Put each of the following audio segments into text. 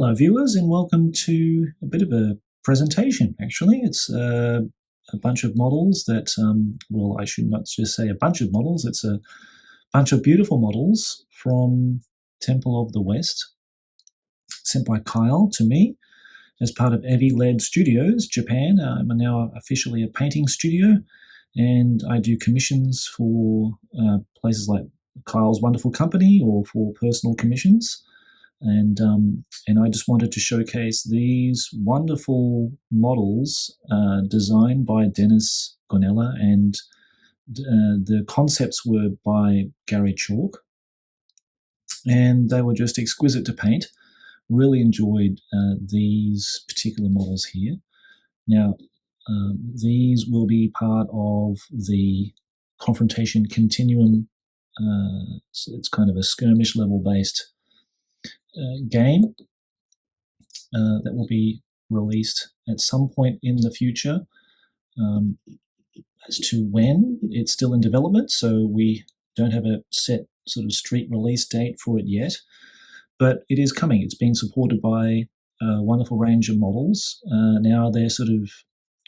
Hello viewers, and welcome to a bit of a presentation. Actually, it's a bunch of models that, well, I should not just say a bunch of models, it's a bunch of beautiful models from Temple of the West, sent by Kyle to me as part of eavylead Studios, Japan. I'm now officially a painting studio, and I do commissions for places like Kyle's wonderful company or for personal commissions. And I just wanted to showcase these wonderful models designed by Dennis Gonella, and the concepts were by Gary Chalk, and they were just exquisite to paint. Really enjoyed these particular models here. Now, these will be part of the Confrontation Continuum. So it's kind of a skirmish level based game that will be released at some point in the future. As to when, it's still in development, so we don't have a set sort of street release date for it yet, but it is coming. It's being supported by a wonderful range of models. Now they're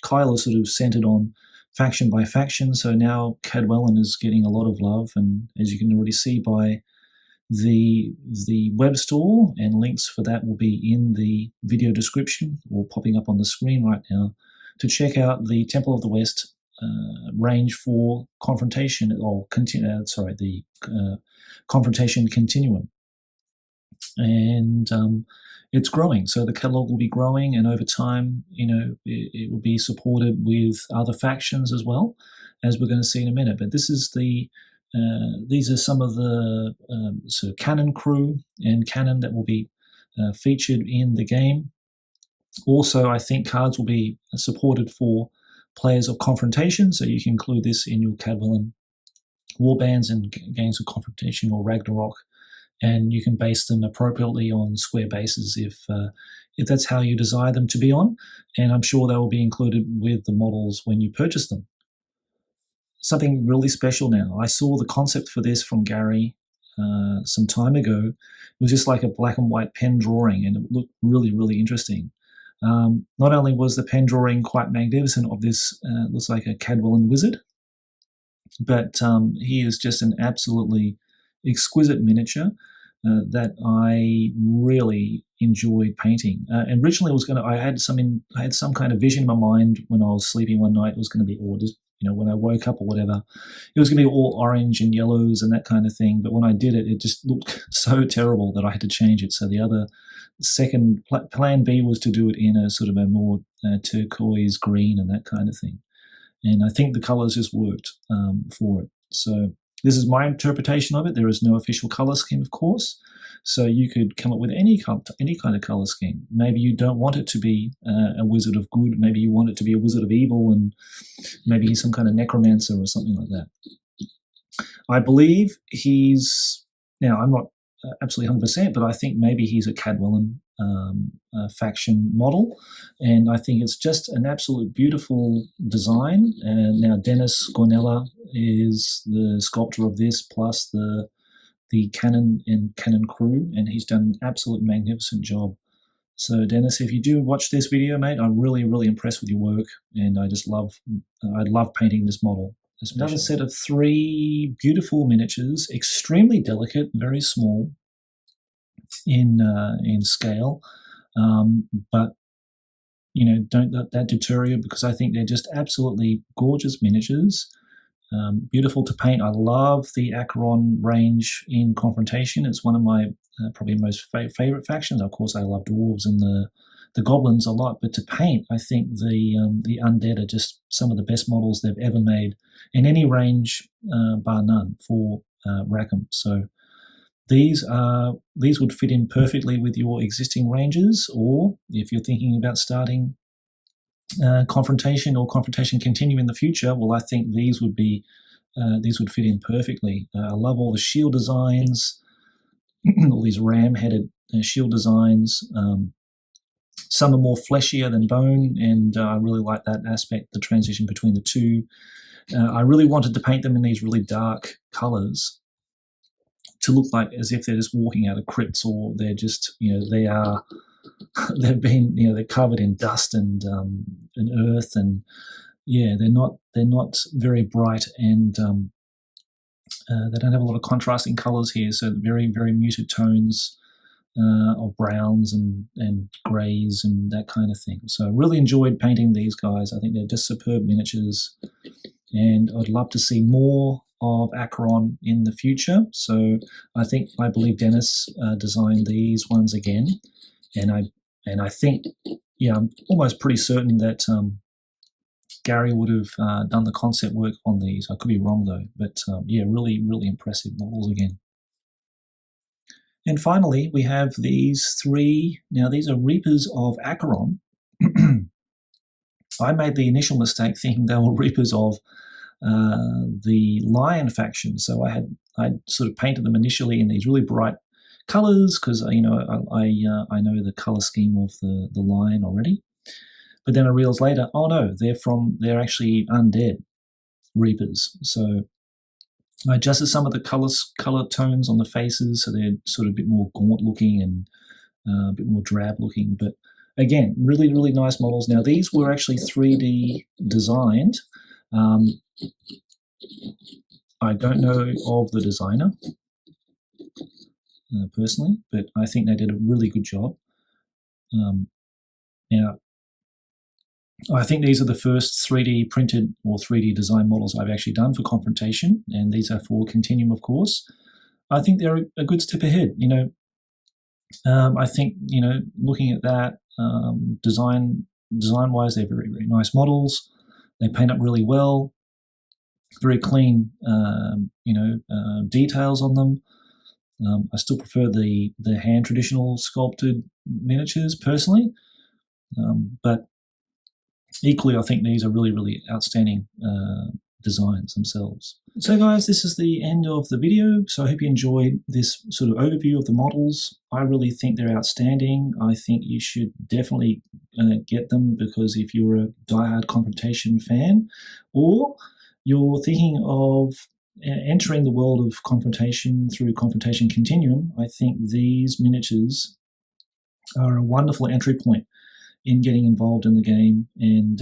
Kyle is sort of centered on faction by faction, so now Cadwellin is getting a lot of love, and as you can already see by the web store, and links for that will be in the video description or popping up on the screen right now, to check out the Temple of the West range for Confrontation, or the Confrontation Continuum. And it's growing, so the catalog will be growing, and over time, it will be supported with other factions as well, as we're going to see in a minute. But this is these are some of the sort of cannon crew and cannon that will be featured in the game. Also, I think cards will be supported for players of Confrontation, so you can include this in your Cadwellin warbands and games of Confrontation or Ragnarok, and you can base them appropriately on square bases if that's how you desire them to be on, and I'm sure they will be included with the models when you purchase them. Something really special now. I saw the concept for this from Gary some time ago. It was just like a black and white pen drawing, and it looked really, really interesting. Not only was the pen drawing quite magnificent of this, looks like a Cadwellin wizard, but he is just an absolutely exquisite miniature that I really enjoyed painting. And originally, I had some kind of vision in my mind when I was sleeping one night. It was going to be all just, when I woke up or whatever, it was going to be all orange and yellows and that kind of thing. But when I did it, it just looked so terrible that I had to change it. So the second plan B was to do it in a sort of a more turquoise green and that kind of thing. And I think the colors just worked for it. So this is my interpretation of it. There is no official color scheme, of course. So you could come up with any kind of color scheme. Maybe you don't want it to be a wizard of good. Maybe you want it to be a wizard of evil, and maybe he's some kind of necromancer or something like that. I believe now I'm not absolutely 100%, but I think maybe he's a Cadwellin faction model, and I think it's just an absolute beautiful design. And now Dennis Gonella is the sculptor of this, plus the cannon and cannon crew, and he's done an absolute magnificent job. So Dennis, if you do watch this video, mate, I'm really, really impressed with your work, and I love painting this model. There's another set of 3 beautiful miniatures, extremely delicate, very small in scale, but don't let that deter you, because I think they're just absolutely gorgeous miniatures. Beautiful to paint. I love the Acheron range in Confrontation. It's one of my probably most favorite factions. Of course, I love dwarves and the goblins a lot, but to paint, I think the undead are just some of the best models they've ever made in any range, bar none, for Rackham. So these would fit in perfectly with your existing ranges, or if you're thinking about starting Confrontation or Confrontation Continuum in the future, well, I think these would fit in perfectly. I love all the shield designs, all these ram-headed shield designs. Some are more fleshier than bone, and I really like that aspect, the transition between the two. I really wanted to paint them in these really dark colors to look like as if they're just walking out of crypts, or they're just, they are they've been, they're covered in dust and earth, and yeah, they're not very bright, and they don't have a lot of contrasting colors here, so very, very muted tones of browns and greys and that kind of thing. So I really enjoyed painting these guys. I think they're just superb miniatures, and I'd love to see more of Acheron in the future. So I believe Dennis designed these ones again, and I think, yeah, I'm almost pretty certain that Gary would have done the concept work on these. I could be wrong though, but yeah, really, really impressive models again. And finally, we have these three. Now, these are Reapers of Acheron. I made the initial mistake thinking they were Reapers of the Lion faction. So I sort of painted them initially in these really bright colors because I know the color scheme of the Lion already. But then I realized later, oh no, they're actually undead Reapers. So I adjusted some of the color tones on the faces, so they're sort of a bit more gaunt looking and a bit more drab looking. But again, really, really nice models. Now, these were actually 3D designed. I don't know of the designer personally, but I think they did a really good job. Now, I think these are the first 3D printed or 3D design models I've actually done for Confrontation, and these are for Continuum, of course. I think they're a good step ahead. I think, looking at that, design-wise, they're very, very nice models. They paint up really well, very clean, details on them. I still prefer the hand traditional sculpted miniatures personally, but equally, I think these are really, really outstanding designs themselves. So guys, this is the end of the video. So I hope you enjoyed this sort of overview of the models. I really think they're outstanding. I think you should definitely get them, because if you're a diehard Confrontation fan, or you're thinking of entering the world of Confrontation through Confrontation Continuum, I think these miniatures are a wonderful entry point in getting involved in the game and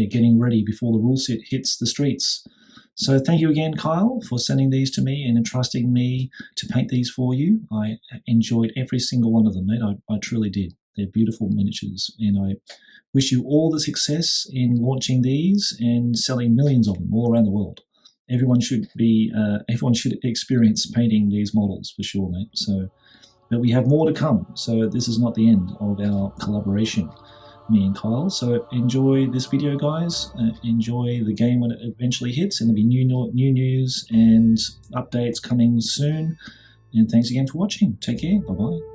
getting ready before the rule set hits the streets. So thank you again, Kyle, for sending these to me and entrusting me to paint these for you. I enjoyed every single one of them, mate. I truly did. They're beautiful miniatures, and I wish you all the success in launching these and selling millions of them all around the world. Everyone should experience painting these models for sure, mate. So, but we have more to come. So this is not the end of our collaboration, me and Kyle. So enjoy this video, guys. Enjoy the game when it eventually hits, and there'll be new news and updates coming soon. And thanks again for watching. Take care. Bye-bye.